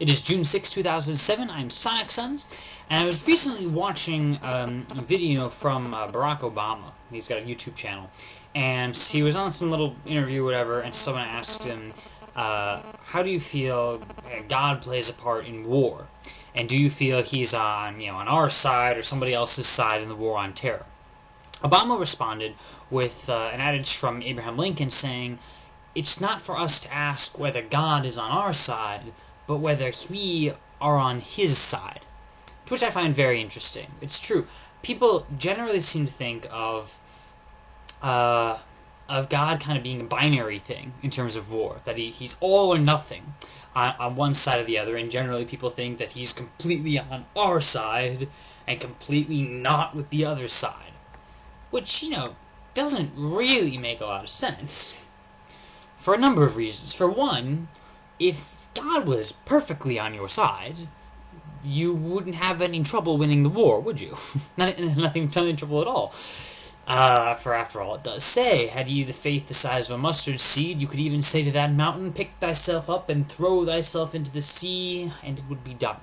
It is June 6, 2007. I'm Sonic Sons, and I was recently watching a video from Barack Obama. He's got a YouTube channel, and he was on some little interview, or whatever, and someone asked him, "How do you feel God plays a part in war? And do you feel he's on our side or somebody else's side in the war on terror?" Obama responded with an adage from Abraham Lincoln saying, "It's not for us to ask whether God is on our side, but whether we are on his side," which I find very interesting. It's true. People generally seem to think of God kind of being a binary thing in terms of war, that he's all or nothing on one side or the other, and generally people think that he's completely on our side and completely not with the other side, which, doesn't really make a lot of sense for a number of reasons. For one, if God was perfectly on your side, you wouldn't have any trouble winning the war, would you? Nothing trouble at all. For after all, it does say, "Had ye the faith the size of a mustard seed, you could even say to that mountain, Pick thyself up and throw thyself into the sea, and it would be done."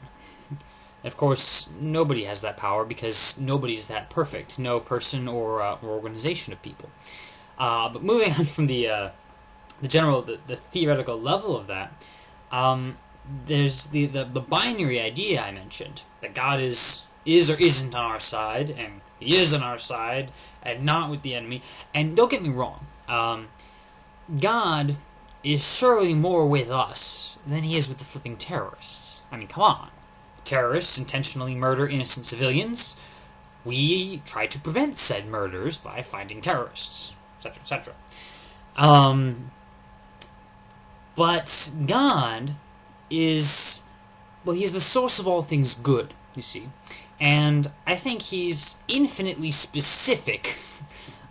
And of course, nobody has that power because nobody's that perfect. No person or organization of people. But moving on from the theoretical level of that, there's the binary idea I mentioned, that God is or isn't on our side, and he is on our side, and not with the enemy. And don't get me wrong, God is surely more with us than he is with the flipping terrorists. I mean, come on. Terrorists intentionally murder innocent civilians. We try to prevent said murders by finding terrorists, etc., etc. But God is, he's the source of all things good, you see. And I think he's infinitely specific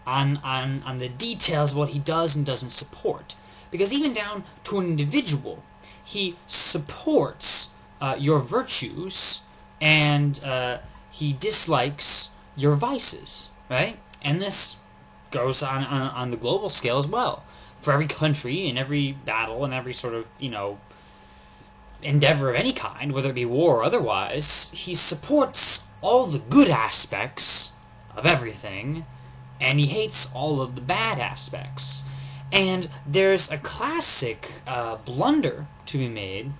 on the details of what he does and doesn't support. Because even down to an individual, he supports your virtues, and he dislikes your vices, right? And this goes on the global scale as well. For every country, in every battle, and every sort of, endeavor of any kind, whether it be war or otherwise, he supports all the good aspects of everything, and he hates all of the bad aspects. And there's a classic blunder to be made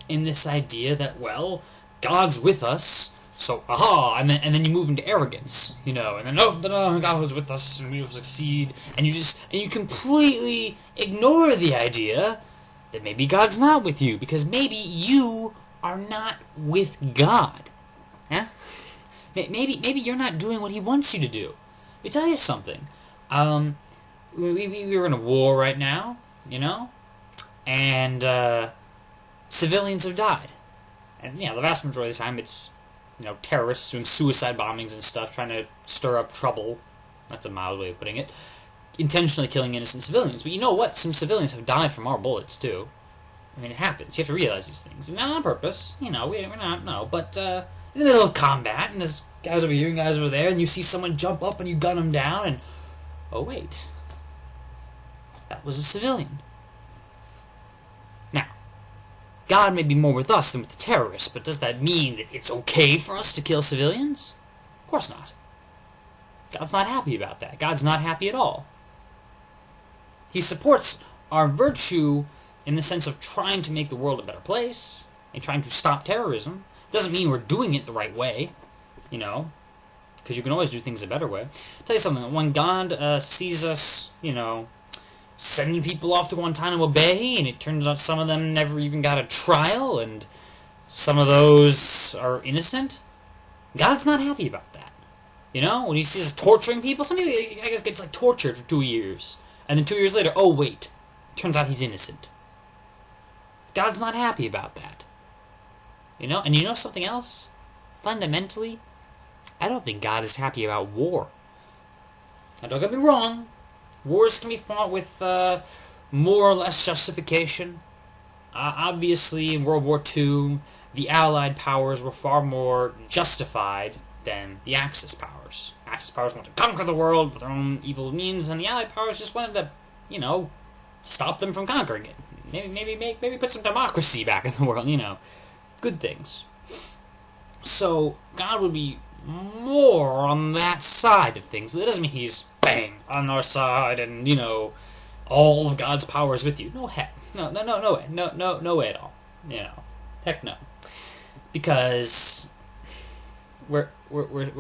in this idea that, God's with us, so and then you move into arrogance, and then no, God was with us and we will succeed, and you completely ignore the idea that maybe God's not with you, because maybe you are not with God. Huh? Maybe you're not doing what he wants you to do. Let me tell you something. We're in a war right now, and civilians have died. And the vast majority of the time it's terrorists doing suicide bombings and stuff, trying to stir up trouble. That's a mild way of putting it. Intentionally killing innocent civilians. But you know what? Some civilians have died from our bullets, too. I mean, it happens. You have to realize these things. And not on purpose. We're not, no. But in the middle of combat, and there's guys over here and guys over there, and you see someone jump up and you gun them down, and, oh, wait. That was a civilian. Now, God may be more with us than with the terrorists, but does that mean that it's okay for us to kill civilians? Of course not. God's not happy about that. God's not happy at all. He supports our virtue in the sense of trying to make the world a better place and trying to stop terrorism. Doesn't mean we're doing it the right way, because you can always do things a better way. I'll tell you something. When God sees us, sending people off to Guantanamo Bay, and it turns out some of them never even got a trial, and some of those are innocent, God's not happy about that. When he sees us torturing people, somebody gets tortured for 2 years, and then 2 years later, oh wait, turns out he's innocent. God's not happy about that. And something else? Fundamentally, I don't think God is happy about war. Now don't get me wrong, wars can be fought with more or less justification. Obviously, in World War II, the Allied powers were far more justified than the Axis powers. Axis powers wanted to conquer the world for their own evil means, and the Allied powers just wanted to, stop them from conquering it. Maybe put some democracy back in the world, you know. Good things. So, God would be more on that side of things, but it doesn't mean he's bang on our side and, you know, all of God's power is with you. No heck. No way. No way at all. You know. Heck no. Because we're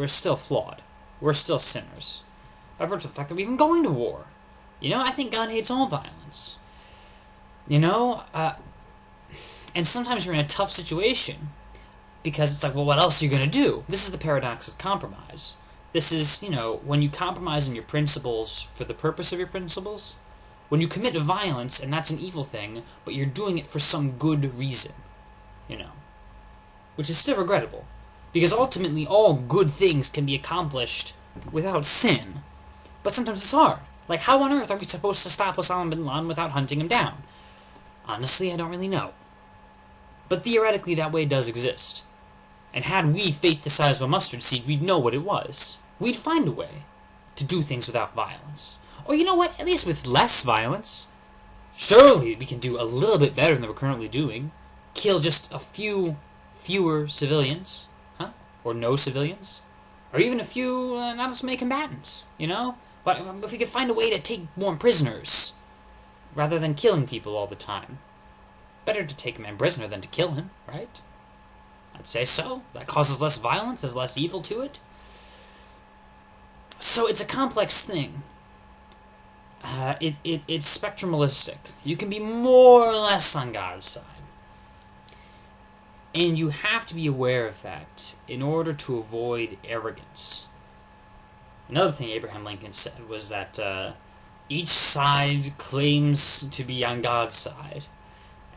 still flawed. We're still sinners. By virtue of the fact that we've been going to war. You know, I think God hates all violence. You know, and sometimes you're in a tough situation because it's like, well, what else are you going to do? This is the paradox of compromise. This is, you know, when you compromise on your principles for the purpose of your principles, when you commit violence, and that's an evil thing, but you're doing it for some good reason, you know, which is still regrettable, because ultimately all good things can be accomplished without sin, but sometimes it's hard. Like, how on earth are we supposed to stop Osama bin Laden without hunting him down? Honestly, I don't really know. But theoretically, that way does exist. And had we faith the size of a mustard seed, we'd know what it was. We'd find a way to do things without violence. Or you know what? At least with less violence. Surely we can do a little bit better than we're currently doing. Kill just a few fewer civilians. Huh? Or no civilians. Or even a few not as many combatants. You know? But if we could find a way to take more prisoners, rather than killing people all the time. Better to take a man prisoner than to kill him, right? I'd say so. That causes less violence, there's less evil to it. So it's a complex thing. It's spectrumalistic. You can be more or less on God's side. And you have to be aware of that in order to avoid arrogance. Another thing Abraham Lincoln said was that each side claims to be on God's side.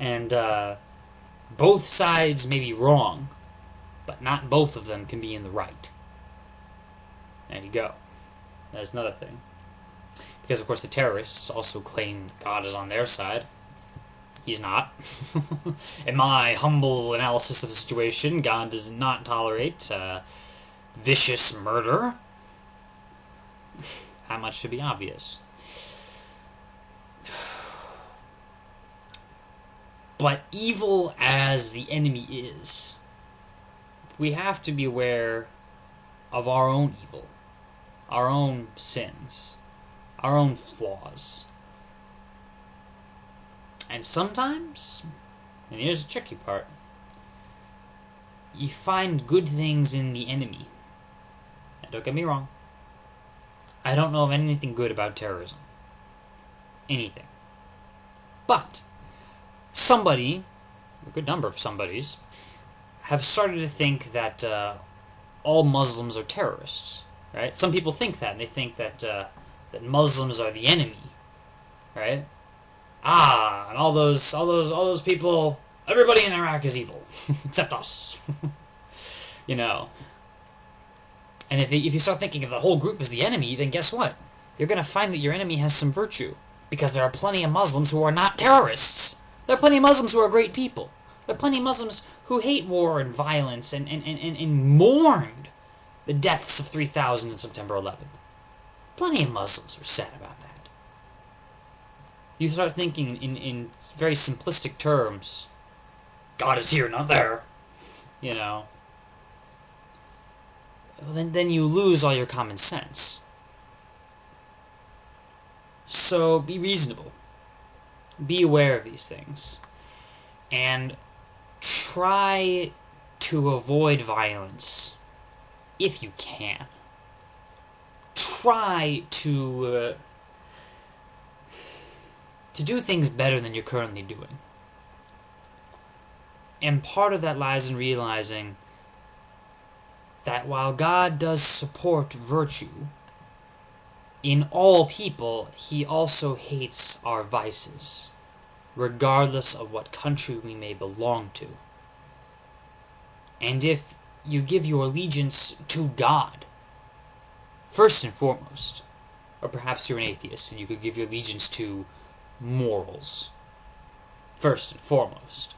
And both sides may be wrong, but not both of them can be in the right. There you go. That's another thing. Because, of course, the terrorists also claim God is on their side. He's not. In my humble analysis of the situation, God does not tolerate vicious murder. That much should be obvious. But evil as the enemy is, we have to be aware of our own evil, our own sins, our own flaws. And sometimes, and here's the tricky part, you find good things in the enemy. Now, don't get me wrong. I don't know of anything good about terrorism. Anything. But somebody, a good number of somebodies, have started to think that all Muslims are terrorists, right? Some people think that, and they think that that Muslims are the enemy, right? And all those people, everybody in Iraq is evil, except us, you know. And if you start thinking of the whole group as the enemy, then guess what? You're going to find that your enemy has some virtue, because there are plenty of Muslims who are not terrorists. There are plenty of Muslims who are great people. There are plenty of Muslims who hate war and violence and mourned the deaths of 3,000 on September 11th. Plenty of Muslims are sad about that. You start thinking in very simplistic terms. God is here, not there. You know. Then you lose all your common sense. So be reasonable. Be aware of these things. And try to avoid violence if you can. Try to do things better than you're currently doing. And part of that lies in realizing that while God does support virtue in all people, He also hates our vices, regardless of what country we may belong to. And if you give your allegiance to God, first and foremost, or perhaps you're an atheist and you could give your allegiance to morals, first and foremost,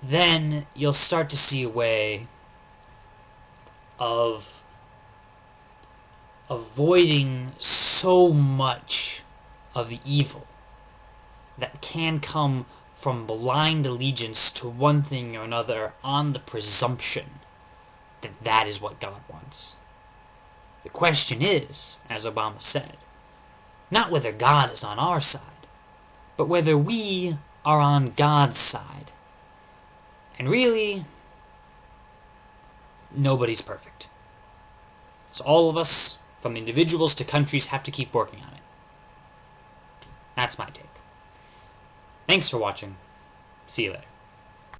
then you'll start to see a way of avoiding so much of the evil that can come from blind allegiance to one thing or another on the presumption that that is what God wants. The question is, as Obama said, not whether God is on our side, but whether we are on God's side. And really, nobody's perfect. So all of us, from individuals to countries, have to keep working on it. That's my take. Thanks for watching. See you later.